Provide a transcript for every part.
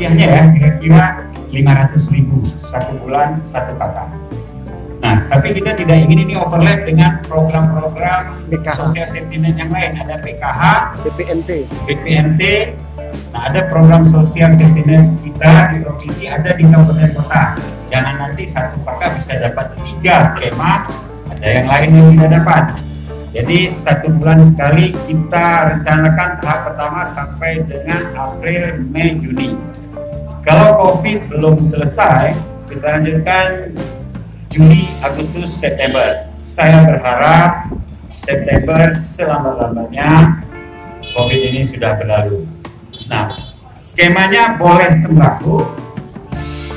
rupiahnya ya, kira-kira 500.000 satu bulan satu kakak. Nah, tapi kita tidak ingin ini overlap dengan program-program sosial safety net yang lain. Ada PKH, BPNT. Nah, ada program sosial safety net kita di provinsi, ada di kabupaten kota. Jangan nanti satu kakak bisa dapat 3 skema, ada yang lain yang tidak dapat. Jadi 1 bulan sekali kita rencanakan tahap pertama sampai dengan April, Mei, Juni. Kalau COVID belum selesai, kita lanjutkan Juli, Agustus, September. Saya berharap September selambat-lambatnya COVID ini sudah berlalu. Nah, skemanya boleh sembako,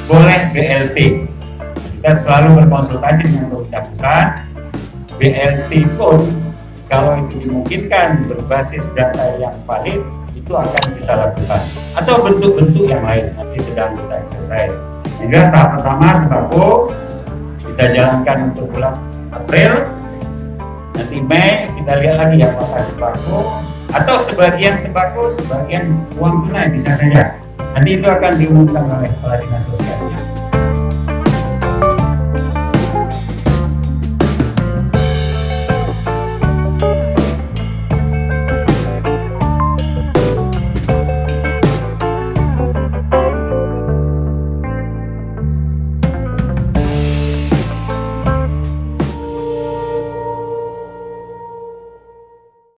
boleh BLT. Kita selalu berkonsultasi dengan pemerintah pusat. BLT pun kalau itu dimungkinkan berbasis data yang valid, itu akan kita lakukan. Atau bentuk-bentuk yang lain nanti sedang kita exercise. Yang jelas tahap pertama sembako kita jalankan untuk bulan April, nanti Mei kita lihat lagi apakah sembako atau sebagian sembako, sebagian uang tunai bisa saja. Nanti itu akan diumumkan oleh Kepala Dinas Sosialnya.